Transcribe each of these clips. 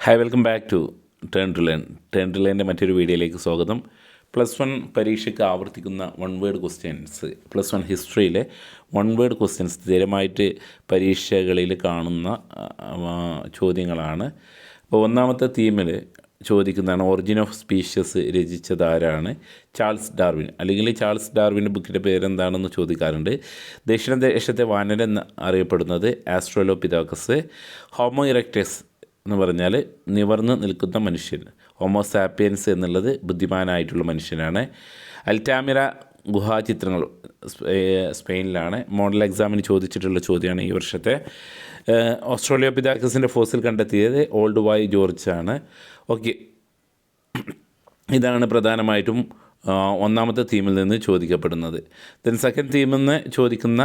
Hi welcome back to turn to ലേണിൻ്റെ മറ്റൊരു വീഡിയോയിലേക്ക് സ്വാഗതം. +1 പരീക്ഷയ്ക്ക് ആവർത്തിക്കുന്ന വൺ വേർഡ് ക്വസ്റ്റ്യൻസ്, +1 ഹിസ്റ്ററിയിലെ വൺ വേർഡ് ക്വസ്റ്റ്യൻസ് സ്ഥിരമായിട്ട് പരീക്ഷകളിൽ കാണുന്ന ചോദ്യങ്ങളാണ്. അപ്പോൾ ഒന്നാമത്തെ തീമിൽ ചോദിക്കുന്നതാണ് ഒറിജിൻ ഓഫ് സ്പീഷ്യസ് രചിച്ചത് ആരാണ്? Charles Darwin. അല്ലെങ്കിൽ ചാൾസ് ഡാർവിൻ്റെ ബുക്കിൻ്റെ പേരെന്താണെന്ന് ചോദിക്കാറുണ്ട്. ദക്ഷിണദേശത്തെ വാനരൻ എന്ന് അറിയപ്പെടുന്നത് ആസ്ട്രലോപിതാക്കസ്. ഹോമോ ഇറക്റ്റസ് എന്ന് പറഞ്ഞാൽ നിവർന്ന് നിൽക്കുന്ന മനുഷ്യൻ. ഹോമോസാപ്പിയൻസ് എന്നുള്ളത് ബുദ്ധിമാനായിട്ടുള്ള മനുഷ്യനാണ്. അൽറ്റാമിറ ഗുഹാചിത്രങ്ങൾ സ്പെയിനിലാണ്. മോഡൽ എക്സാമിന് ചോദിച്ചിട്ടുള്ള ചോദ്യമാണ് ഈ വർഷത്തെ. ഓസ്ട്രേലിയോപിതാക്കസിൻ്റെ ഫോസിൽ കണ്ടെത്തിയത് ഓൾഡ് വൈ ജോർജ് ആണ്. ഓക്കെ, ഇതാണ് പ്രധാനമായിട്ടും ഒന്നാമത്തെ തീമിൽ നിന്ന് ചോദിക്കപ്പെടുന്നത്. ദെൻ സെക്കൻഡ് തീമിൽ നിന്ന് ചോദിക്കുന്ന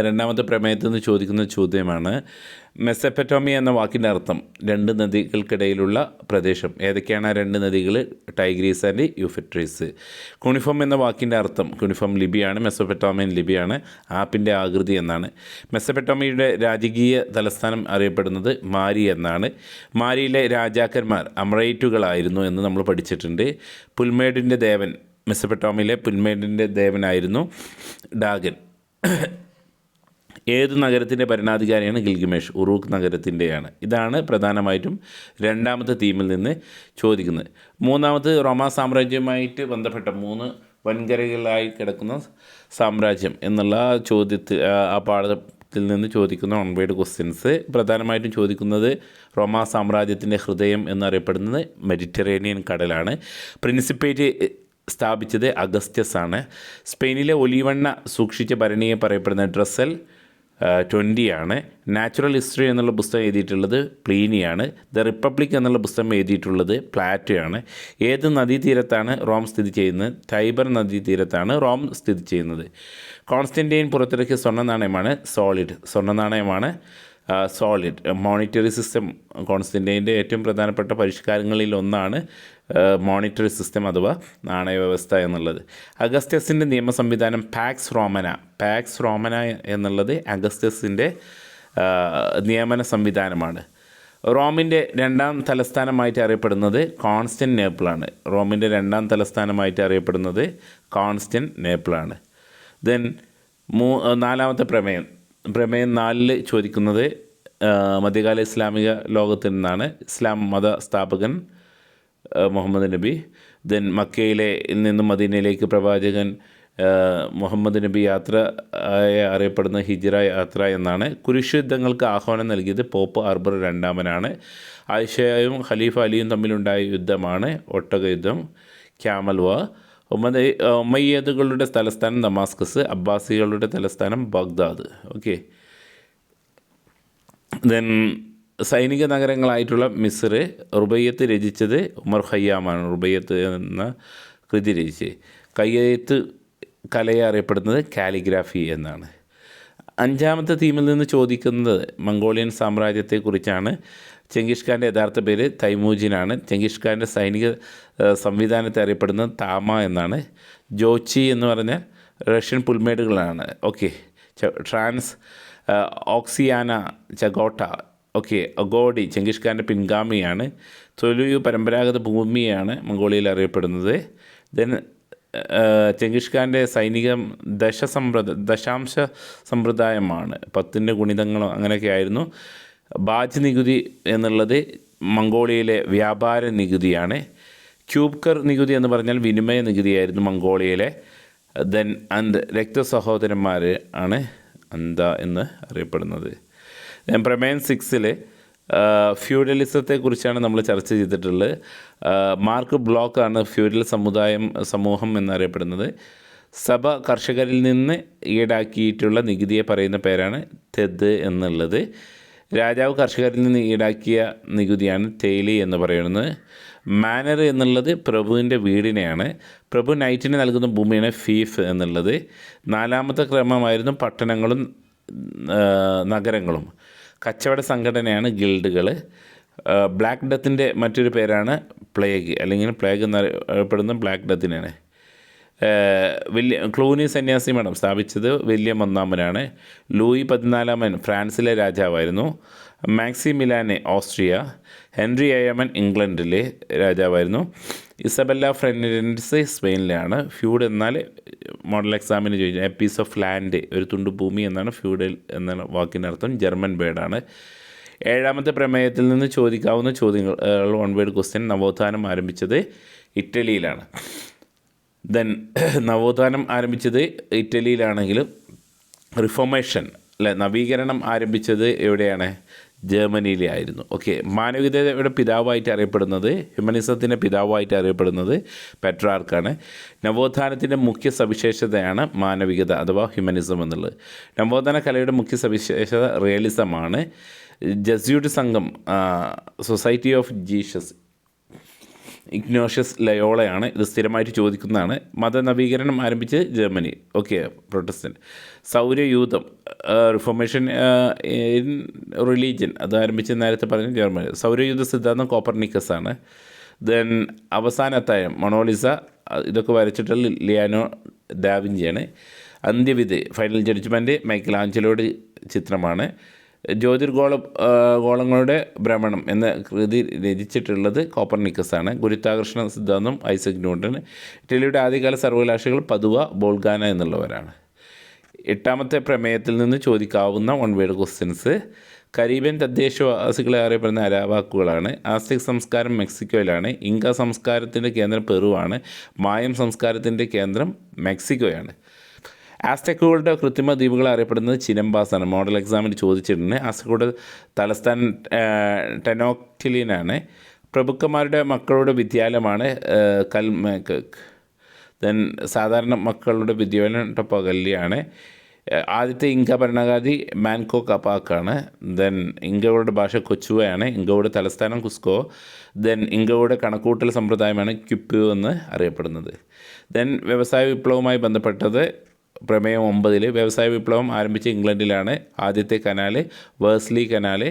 രണ്ടാമത്തെ പ്രമേയത്തിൽ നിന്ന് ചോദിക്കുന്ന ചോദ്യമാണ് മെസപ്പൊട്ടേമിയ എന്ന വാക്കിൻ്റെ അർത്ഥം. രണ്ട് നദികൾക്കിടയിലുള്ള പ്രദേശം. ഏതൊക്കെയാണ് ആ രണ്ട് നദികൾ? Tigris and Euphrates. കുണിഫം എന്ന വാക്കിൻ്റെ അർത്ഥം. കുണിഫം ലിപിയാണ്, മെസപ്പൊട്ടേമിയൻ ലിപിയാണ്. ആപ്പിൻ്റെ ആകൃതി എന്നാണ്. മെസപ്പൊട്ടേമിയയുടെ രാജകീയ തലസ്ഥാനം അറിയപ്പെടുന്നത് മാരി എന്നാണ്. മാരിയിലെ രാജാക്കന്മാർ അമറൈറ്റുകളായിരുന്നു എന്ന് നമ്മൾ പഠിച്ചിട്ടുണ്ട്. പുൽമേടിൻ്റെ ദേവൻ, മെസപ്പൊട്ടേമിയയിലെ പുൽമേടിൻ്റെ ദേവനായിരുന്നു ഡാഗൻ. ഏത് നഗരത്തിൻ്റെ ഭരണാധികാരിയാണ് ഗിൽഗമേഷ്? ഉറൂക്ക് നഗരത്തിൻ്റെയാണ്. ഇതാണ് പ്രധാനമായിട്ടും രണ്ടാമത്തെ തീമിൽ നിന്ന് ചോദിക്കുന്നത്. മൂന്നാമത് റോമാ സാമ്രാജ്യവുമായിട്ട് ബന്ധപ്പെട്ട 3 വൻകരകളായി കിടക്കുന്ന സാമ്രാജ്യം എന്നുള്ള ചോദ്യത്തിൽ ആ പാഠത്തിൽ നിന്ന് ചോദിക്കുന്ന വൺ വേർഡ് ക്വസ്റ്റ്യൻസ്. പ്രധാനമായിട്ടും ചോദിക്കുന്നത് റോമാ സാമ്രാജ്യത്തിൻ്റെ ഹൃദയം എന്നറിയപ്പെടുന്നത് മെഡിറ്ററേനിയൻ കടലാണ്. പ്രിൻസിപ്പേറ്റ് സ്ഥാപിച്ചത് അഗസ്റ്റ്യസ് ആണ്. സ്പെയിനിലെ ഒലിവെണ്ണ സൂക്ഷിച്ച ഭരണിയെ പറയപ്പെടുന്ന ഡ്രസ്സൽ 20 ആണ്. നാച്ചുറൽ ഹിസ്റ്ററി എന്നുള്ള പുസ്തകം എഴുതിയിട്ടുള്ളത് പ്ലീനിയാണ്. ദ റിപ്പബ്ലിക് എന്നുള്ള പുസ്തകം എഴുതിയിട്ടുള്ളത് പ്ലാറ്റോയാണ്. ഏത് നദീതീരത്താണ് റോം സ്ഥിതി ചെയ്യുന്നത്? ടൈബർ നദീതീരത്താണ് റോം സ്ഥിതി ചെയ്യുന്നത്. കോൺസ്റ്റൻറ്റൈൻ പുറത്തിറക്കിയ സ്വർണ്ണ നാണയമാണ് സോളിഡ്. സ്വർണ്ണ നാണയമാണ് സോളിഡ്. മോണിറ്ററി സിസ്റ്റം കോൺസ്റ്റൻറ്റൈൻ്റെ ഏറ്റവും പ്രധാനപ്പെട്ട പരിഷ്കാരങ്ങളിൽ ഒന്നാണ് മോണിറ്ററി സിസ്റ്റം അഥവാ നാണയവ്യവസ്ഥ എന്നുള്ളത്. അഗസ്റ്റസിൻ്റെ നിയമ സംവിധാനം പാക്സ് റോമന എന്നുള്ളത് അഗസ്റ്റസിൻ്റെ നിയമന സംവിധാനമാണ്. റോമിൻ്റെ രണ്ടാം തലസ്ഥാനമായിട്ട് അറിയപ്പെടുന്നത് കോൺസ്റ്റന്റിനോപ്പിളാണ്. റോമിൻ്റെ രണ്ടാം തലസ്ഥാനമായിട്ട് അറിയപ്പെടുന്നത് കോൺസ്റ്റന്റിനോപ്പിളാണ്. ദെൻ നാലാമത്തെ പ്രമേയം 4 ചോദിക്കുന്നത് മധ്യകാല ഇസ്ലാമിക ലോകത്തിൽ നിന്നാണ്. ഇസ്ലാം മത സ്ഥാപകൻ മുഹമ്മദ് നബി. ദെൻ മക്കയിലെ നിന്നും മദീനയിലേക്ക് പ്രവാചകൻ മുഹമ്മദ് നബി യാത്ര അറിയപ്പെടുന്ന ഹിജ്റ യാത്ര എന്നാണ്. കുരിശ് യുദ്ധങ്ങൾക്ക് ആഹ്വാനം നൽകിയത് പോപ്പ് അർബർ 2 ആയിഷയും ഖലീഫ അലിയും തമ്മിലുണ്ടായ യുദ്ധമാണ് ഒട്ടക യുദ്ധം, ക്യാമൽ വാർ. ഉമയ്യദുകളുടെ തലസ്ഥാനം ദമാസ്കസ്. അബ്ബാസികളുടെ തലസ്ഥാനം ബഗ്ദാദ്. ഓക്കെ, ദെൻ സൈനിക നഗരങ്ങളായിട്ടുള്ള മിസ്ർ. റുബയ്യത്ത് രചിച്ചത് ഉമർ ഖയ്യാമാണ്. റുബയ്യത്ത് എന്ന കൃതി രചിച്ച്. കയ്യെഴുത്ത് കലയെ അറിയപ്പെടുന്നത് കാലിഗ്രാഫി എന്നാണ്. അഞ്ചാമത്തെ തീമിൽ നിന്ന് ചോദിക്കുന്നത് മംഗോളിയൻ സാമ്രാജ്യത്തെക്കുറിച്ചാണ്. ചെങ്കിസ് ഖാൻ്റെ യഥാർത്ഥ പേര് തൈമൂജിനാണ്. ചെങ്കിസ് ഖാൻ്റെ സൈനിക സംവിധാനത്തെ അറിയപ്പെടുന്നത് താമ എന്നാണ്. ജോച്ചി എന്ന് പറഞ്ഞാൽ റഷ്യൻ പുൽമേടുകളാണ്. Okay, Transoxiana Chagatai. Okay, Ogedei Genghis ഖാൻ്റെ പിൻഗാമിയാണ്. തൊലുയു പരമ്പരാഗത ഭൂമിയാണ് മംഗോളിയയിൽ അറിയപ്പെടുന്നത്. ദെൻ ചെങ്കിസ് ഖാൻ്റെ സൈനികം ദശാംശ സമ്പ്രദായമാണ്. 10ൻ്റെ ഗുണിതങ്ങളോ അങ്ങനെയൊക്കെ ആയിരുന്നു. ബാജ് നികുതി എന്നുള്ളത് മംഗോളിയയിലെ വ്യാപാര നികുതിയാണ്. ക്യൂബ്കർ നികുതി എന്ന് പറഞ്ഞാൽ വിനിമയ നികുതിയായിരുന്നു മംഗോളിയയിലെ. ദെൻ രക്തസഹോദരന്മാർ ആണ് അന്ത എന്ന് അറിയപ്പെടുന്നത്. പ്രമേയം 6 ഫ്യൂഡലിസത്തെക്കുറിച്ചാണ് നമ്മൾ ചർച്ച ചെയ്തിട്ടുള്ളത്. മാർക്ക് ബ്ലോക്കാണ് ഫ്യൂഡൽ സമൂഹം എന്നറിയപ്പെടുന്നത്. സഭ കർഷകരിൽ നിന്ന് ഈടാക്കിയിട്ടുള്ള നികുതിയെ പറയുന്ന പേരാണ് തെദ് എന്നുള്ളത്. രാജാവ് കർഷകരിൽ നിന്ന് ഈടാക്കിയ നികുതിയാണ് തേലി എന്ന് പറയുന്നത്. മാനർ എന്നുള്ളത് പ്രഭുവിൻ്റെ വീടിനെയാണ്. പ്രഭു നൈറ്റിന് നൽകുന്ന ഭൂമിയാണ് ഫീഫ് എന്നുള്ളത്. 4ാമത്തെ ക്രമമായിരുന്നു പട്ടണങ്ങളും നഗരങ്ങളും. കച്ചവട സംഘടനയാണ് ഗിൽഡുകൾ. ബ്ലാക്ക് ഡെത്തിൻ്റെ മറ്റൊരു പേരാണ് പ്ലേഗ്, അല്ലെങ്കിൽ പ്ലേഗ് എന്നറിയപ്പെടുന്ന ബ്ലാക്ക് ഡെത്തിനാണ്. ക്ലൂനി സന്യാസി മഠം സ്ഥാപിച്ചത് വില്യം ഒന്നാമനാണ്. ലൂയി 14 ഫ്രാൻസിലെ രാജാവായിരുന്നു. മാക്സിമിലാനെ ഓസ്ട്രിയ. ഹെൻറി ഏഴാമൻ ഇംഗ്ലണ്ടിലെ രാജാവായിരുന്നു. ഇസബെല്ല ഫ്രെൻഡൻസ് സ്പെയിനിലാണ്. ഫ്യൂഡ് എന്നാൽ മോഡൽ എക്സാമിന് ചോദിച്ചാൽ എ പീസ് ഓഫ് ലാൻഡ്, ഒരു തുണ്ട് ഭൂമി എന്നാണ് ഫ്യൂഡൽ എന്ന വാക്കിനർത്ഥം. ജർമ്മൻ വേർഡാണ്. ഏഴാമത്തെ പ്രമേയത്തിൽ നിന്ന് ചോദിക്കാവുന്ന ചോദ്യങ്ങൾ വൺ വേർഡ് ക്വസ്റ്റ്യൻ. നവോത്ഥാനം ആരംഭിച്ചത് ഇറ്റലിയിലാണ്. ദെൻ നവോത്ഥാനം ആരംഭിച്ചത് ഇറ്റലിയിലാണെങ്കിലും റിഫോർമേഷൻ അല്ലെ, നവീകരണം ആരംഭിച്ചത് എവിടെയാണ്? ജർമ്മനിയിലായിരുന്നു. ഓക്കെ. മാനവികതയുടെ പിതാവായിട്ട് അറിയപ്പെടുന്നത്, ഹ്യൂമനിസത്തിൻ്റെ പിതാവായിട്ട് അറിയപ്പെടുന്നത് പെട്രാർക്കാണ്. നവോത്ഥാനത്തിൻ്റെ മുഖ്യ സവിശേഷതയാണ് മാനവികത അഥവാ ഹ്യൂമനിസം എന്നുള്ളത്. നവോത്ഥാന കലയുടെ മുഖ്യ സവിശേഷത റിയലിസമാണ്. ജസ്യൂട്ട് സംഘം സൊസൈറ്റി ഓഫ് ജീസസ് ഇഗ്നോഷ്യസ് ലയോളയാണ്. ഇത് സ്ഥിരമായിട്ട് ചോദിക്കുന്നതാണ്. മതനവീകരണം ആരംഭിച്ച് ജർമ്മനി. ഓക്കെ. പ്രൊട്ടസ്റ്റൻറ്റ്. സൗരയൂഥം റിഫോർമേഷൻ ഇൻ റിലീജിയൻ അത് ആരംഭിച്ച് നേരത്തെ പറഞ്ഞ ജർമ്മനി. സൗരയൂഥ സിദ്ധാന്തം കോപ്പർനിക്കസ് ആണ്. ദെൻ അവസാന അത്താഴം മൊണോലിസ ഇതൊക്കെ വരച്ചിട്ടുള്ള ലിയാനോ ഡാവിഞ്ചിയാണ്. അന്ത്യവിധി ഫൈനൽ ജഡ്ജ്മെൻറ്റ് മൈക്കൽ ആഞ്ചലോയുടെ ചിത്രമാണ്. ഗോളങ്ങളുടെ ഭ്രമണം എന്ന കൃതി രചിച്ചിട്ടുള്ളത് കോപ്പർനിക്കസാണ്. ഗുരുത്വാകർഷണ സിദ്ധാന്തം ഐസക് ന്യൂട്ടൺ. ഇറ്റലിയുടെ ആദ്യകാല സർവകലാശാലകൾ പദുവ, ബോൾഗാന എന്നുള്ളവരാണ്. എട്ടാമത്തെ പ്രമേയത്തിൽ നിന്ന് ചോദിക്കാവുന്ന വൺ വേർഡ് ക്വസ്റ്റ്യൻസ്. കരീബിയൻ തദ്ദേശവാസികളെ അറിയപ്പെടുന്ന അരാവാക്കുകളാണ്. ആസ്തിക് സംസ്കാരം മെക്സിക്കോയിലാണ്. ഇങ്ക സംസ്കാരത്തിൻ്റെ കേന്ദ്രം പെറുവാണ്. മായം സംസ്കാരത്തിൻ്റെ കേന്ദ്രം മെക്സിക്കോയാണ്. ആസ്ടെക്കുകളുടെ കൃത്രിമ ദ്വീപുകൾ അറിയപ്പെടുന്നത് ചിനംബാസാണ്. മോഡൽ എക്സാമിന് ചോദിച്ചിട്ടുണ്ട്. ആസ്ടെക്കുകളുടെ തലസ്ഥാനം ടെനോക്ടിലിനാണ്. പ്രഭുക്കന്മാരുടെ മക്കളുടെ വിദ്യാലയമാണ് കൽമേക്കക്. ദെൻ സാധാരണ മക്കളുടെ വിദ്യാലയം ടൊപ്പഗല്ലിയാണ്. ആദ്യത്തെ ഇങ്ക ഭരണാധികാരി മാൻകോ കപാക്കാണ്. ദെൻ ഇങ്കകളുടെ ഭാഷ കൊച്ചുവയാണ്. ഇങ്കയുടെ തലസ്ഥാനം കുസ്കോ. ദെൻ ഇങ്കയുടെ കണക്കൂട്ടൽ സമ്പ്രദായമാണ് ക്യുപ്പു എന്ന് അറിയപ്പെടുന്നത്. ദെൻ വ്യവസായ വിപ്ലവവുമായി ബന്ധപ്പെട്ടത് പ്രമേയം 9 വ്യവസായ വിപ്ലവം ആരംഭിച്ച ഇംഗ്ലണ്ടിലാണ്. ആദ്യത്തെ canal Worsley canal.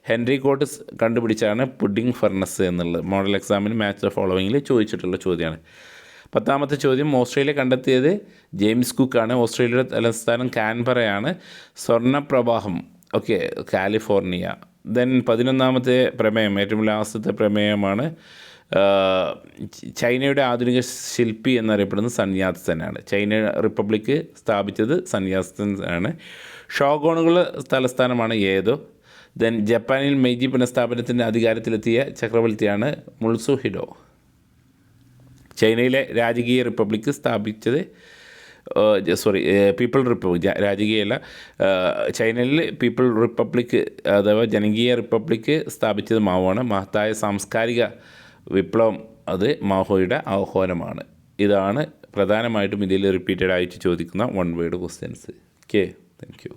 Henry Cort കണ്ടുപിടിച്ചാണ് പുഡിംഗ് ഫർണസ് എന്നുള്ളത്. മോഡൽ എക്സാമിന് മാച്ച് ദ ഫോളോവിങ്ങിൽ ചോദിച്ചിട്ടുള്ള ചോദ്യമാണ്. 10ാമത്തെ ചോദ്യം. ഓസ്ട്രേലിയ കണ്ടെത്തിയത് ജെയിംസ് കുക്കാണ്. ഓസ്ട്രേലിയയുടെ തലസ്ഥാനം കാൻബറയാണ്. സ്വർണ്ണപ്രവാഹം ഓക്കെ കാലിഫോർണിയ. ദെൻ 11ാമത്തെ പ്രമേയം ഏറ്റവും ലാസ്റ്റത്തെ പ്രമേയമാണ്. ചൈനയുടെ ആധുനിക ശില്പി എന്നറിയപ്പെടുന്നത് സന്യാസനാണ്. ചൈന റിപ്പബ്ലിക്ക് സ്ഥാപിച്ചത് സന്യാസൻ ആണ്. ഷോഗോണുകളുടെ തലസ്ഥാനമാണ് ഏതോ. ദെൻ ജപ്പാനിൽ മെയ്ജി പുനഃസ്ഥാപനത്തിൻ്റെ അധികാരത്തിലെത്തിയ ചക്രവർത്തിയാണ് മുൾസുഹിഡോ. ചൈനയിലെ രാജകീയ റിപ്പബ്ലിക്ക് സ്ഥാപിച്ചത് പീപ്പിൾ റിപ്പബ്ലിക് രാജകീയമല്ല. ചൈനയിൽ പീപ്പിൾ റിപ്പബ്ലിക്ക് അഥവാ ജനകീയ റിപ്പബ്ലിക്ക് സ്ഥാപിച്ചത് മാവോയാണ്. മഹത്തായ സാംസ്കാരിക വിപ്ലവം അത് മാവോയുടെ ആഹ്വാനമാണ്. ഇതാണ് പ്രധാനമായിട്ടും ഇതിൽ റിപ്പീറ്റഡ് ആയിട്ട് ചോദിക്കുന്ന one word questions. Okay, thank you.